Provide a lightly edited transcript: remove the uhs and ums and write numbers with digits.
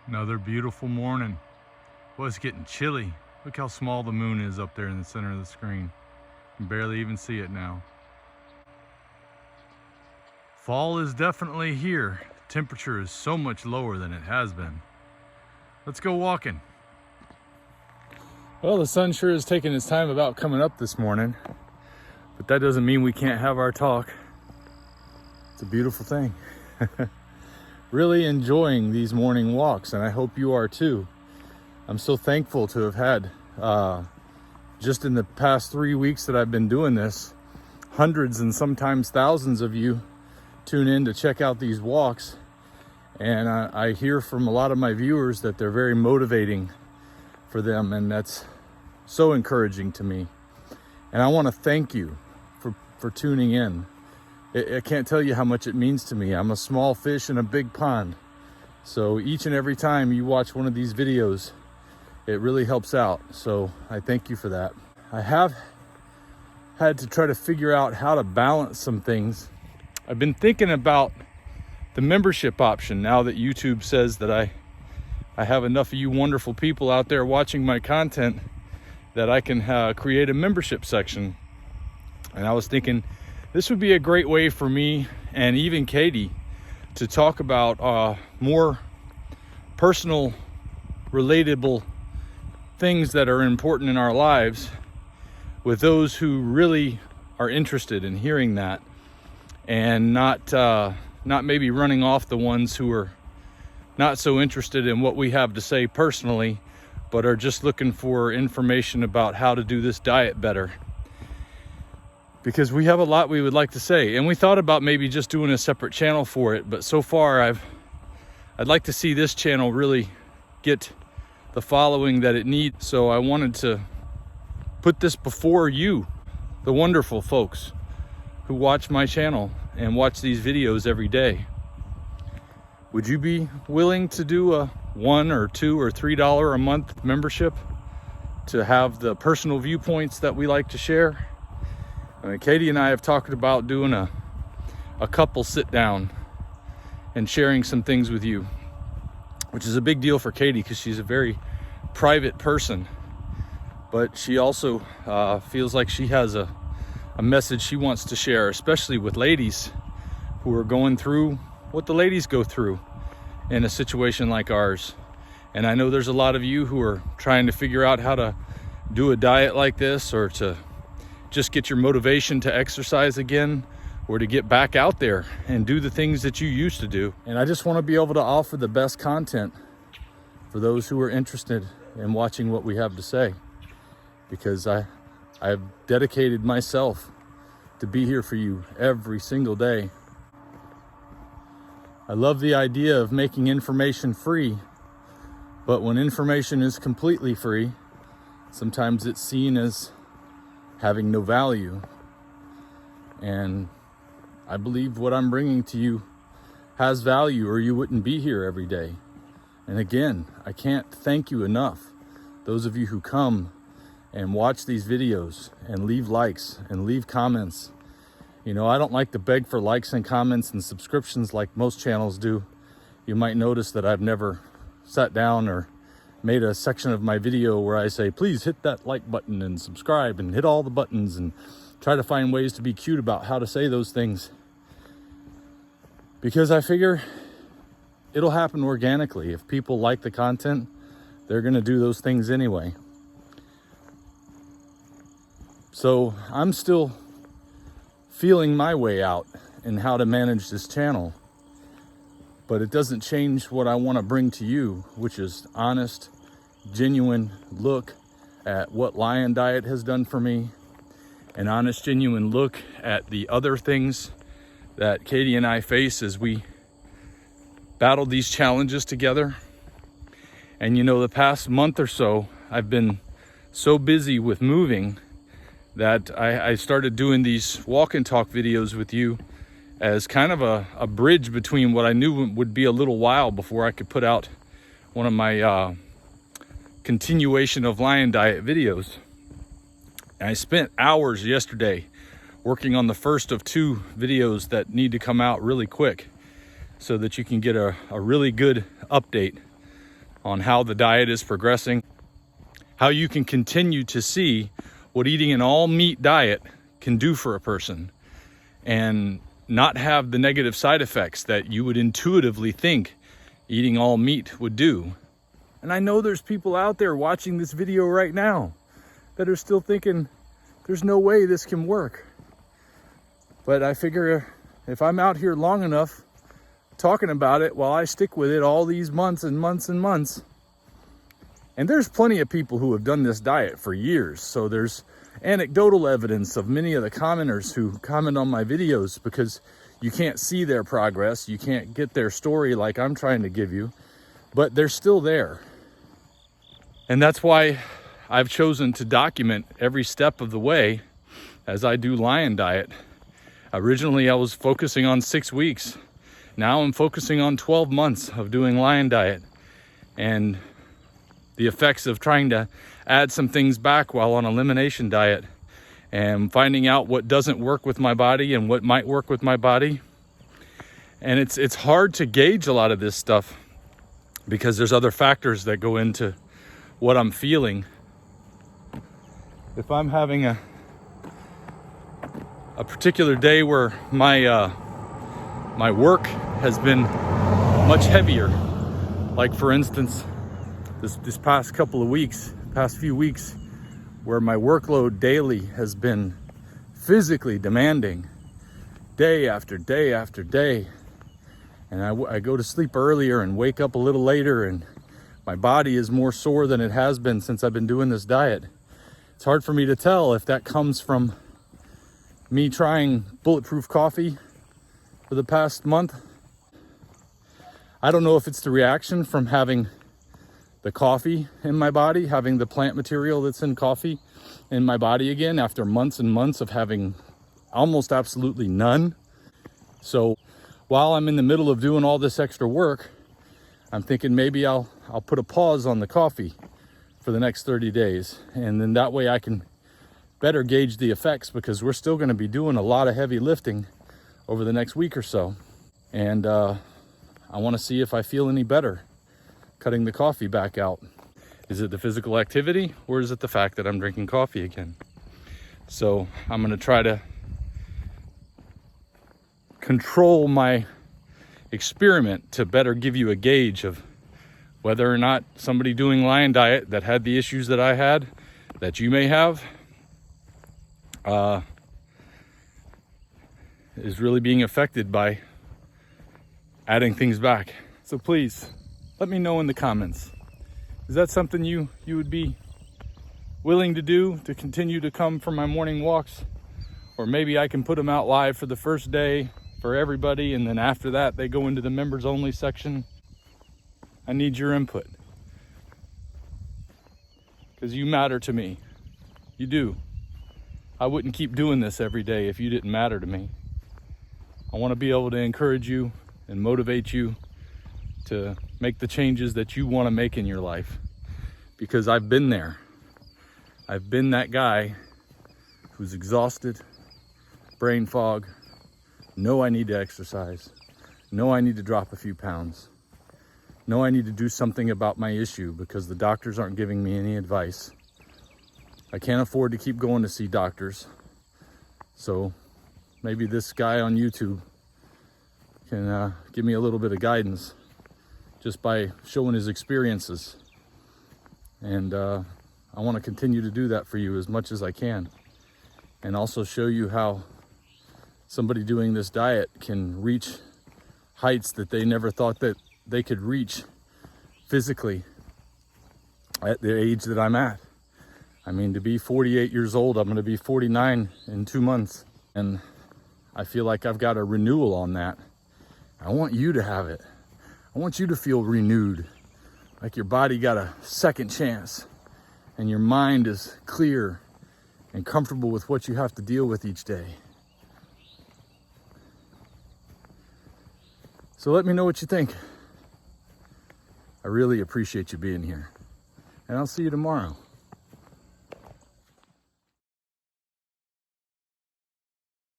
Another beautiful morning. Well, it's getting chilly. Look how small the moon is up there in the center of the screen. You can barely even see it now. Fall is definitely here. Temperature is so much lower than it has been. Let's go walking. Well, the sun sure is taking its time about coming up this morning, but that doesn't mean we can't have our talk. It's a beautiful thing. Really enjoying these morning walks, and I hope you are too. I'm so thankful to have had, just in the past 3 weeks that I've been doing this, hundreds and sometimes thousands of you tune in to check out these walks. And I hear from a lot of my viewers that they're very motivating for them, and that's so encouraging to me. And I want to thank you for tuning in. I can't tell you how much it means to me. I'm a small fish in a big pond. So each and every time you watch one of these videos, it really helps out. So I thank you for that. I have had to try to figure out how to balance some things. I've been thinking about the membership option now that YouTube says that I have enough of you wonderful people out there watching my content that I can create a membership section. And I was thinking, this would be a great way for me and even Katie to talk about more personal, relatable things that are important in our lives with those who really are interested in hearing that, and not maybe running off the ones who are not so interested in what we have to say personally, but are just looking for information about how to do this diet better. Because we have a lot we would like to say, and we thought about maybe just doing a separate channel for it, but so far I'd like to see this channel really get the following that it needs. So I wanted to put this before you, the wonderful folks who watch my channel and watch these videos every day. Would you be willing to do a $1 or $2 or $3 a month membership to have the personal viewpoints that we like to share? I mean, Katie and I have talked about doing a couple sit down and sharing some things with you, which is a big deal for Katie because she's a very private person, but she also feels like she has a message she wants to share, especially with ladies who are going through what the ladies go through in a situation like ours. And I know there's a lot of you who are trying to figure out how to do a diet like this, or to just get your motivation to exercise again, or to get back out there and do the things that you used to do. And I just want to be able to offer the best content for those who are interested in watching what we have to say, because I've dedicated myself to be here for you every single day. I love the idea of making information free, but when information is completely free, sometimes it's seen as having no value. And I believe what I'm bringing to you has value, or you wouldn't be here every day. And again, I can't thank you enough, those of you who come and watch these videos and leave likes and leave comments. You know, I don't like to beg for likes and comments and subscriptions like most channels do. You might notice that I've never sat down or made a section of my video where I say, please hit that like button and subscribe and hit all the buttons, and try to find ways to be cute about how to say those things. Because I figure it'll happen organically. If people like the content, they're gonna do those things anyway. So I'm still feeling my way out in how to manage this channel, but it doesn't change what I want to bring to you, which is honest, genuine look at what Lion Diet has done for me, an honest, genuine look at the other things that Katie and I face as we battle these challenges together. And you know, the past month or so, I've been so busy with moving that I started doing these walk and talk videos with you as kind of a bridge between what I knew would be a little while before I could put out one of my continuation of Lion Diet videos. And I spent hours yesterday working on the first of 2 videos that need to come out really quick so that you can get a really good update on how the diet is progressing, how you can continue to see what eating an all meat diet can do for a person and not have the negative side effects that you would intuitively think eating all meat would do. And I know there's people out there watching this video right now that are still thinking there's no way this can work. But I figure if I'm out here long enough talking about it while I stick with it all these months and months and months, and there's plenty of people who have done this diet for years, so there's anecdotal evidence of many of the commenters who comment on my videos, because you can't see their progress, you can't get their story like I'm trying to give you, but they're still there. And that's why I've chosen to document every step of the way as I do Lion Diet. Originally I was focusing on 6 weeks. Now I'm focusing on 12 months of doing Lion Diet, and the effects of trying to add some things back while on elimination diet, and finding out what doesn't work with my body and what might work with my body. And it's hard to gauge a lot of this stuff because there's other factors that go into what I'm feeling. If I'm having a particular day where my work has been much heavier, like for instance this past few weeks, where my workload daily has been physically demanding, day after day after day, and I go to sleep earlier and wake up a little later, and my body is more sore than it has been since I've been doing this diet. It's hard for me to tell if that comes from me trying bulletproof coffee for the past month. I don't know if it's the reaction from having the coffee in my body, having the plant material that's in coffee in my body again after months and months of having almost absolutely none. So while I'm in the middle of doing all this extra work, I'm thinking maybe I'll put a pause on the coffee for the next 30 days. And then that way I can better gauge the effects, because we're still going to be doing a lot of heavy lifting over the next week or so. And I want to see if I feel any better cutting the coffee back out. Is it the physical activity, or is it the fact that I'm drinking coffee again? So I'm going to try to control my experiment to better give you a gauge of whether or not somebody doing Lion Diet that had the issues that I had, that you may have, is really being affected by adding things back. So please, let me know in the comments. Is that something you would be willing to do, to continue to come for my morning walks? Or maybe I can put them out live for the first day for everybody, and then after that they go into the members only section. I need your input, because you matter to me. You do. I wouldn't keep doing this every day if you didn't matter to me. I want to be able to encourage you and motivate you to make the changes that you want to make in your life, because I've been there. I've been that guy who's exhausted, brain fog, know I need to exercise, know I need to drop a few pounds, know I need to do something about my issue because the doctors aren't giving me any advice. I can't afford to keep going to see doctors, so maybe this guy on YouTube can give me a little bit of guidance just by showing his experiences. And I want to continue to do that for you as much as I can, and also show you how somebody doing this diet can reach heights that they never thought that they could reach physically at the age that I'm at. I mean, to be 48 years old, I'm going to be 49 in 2 months, and I feel like I've got a renewal on that. I want you to have it. I want you to feel renewed, like your body got a second chance and your mind is clear and comfortable with what you have to deal with each day. So let me know what you think. I really appreciate you being here, and I'll see you tomorrow.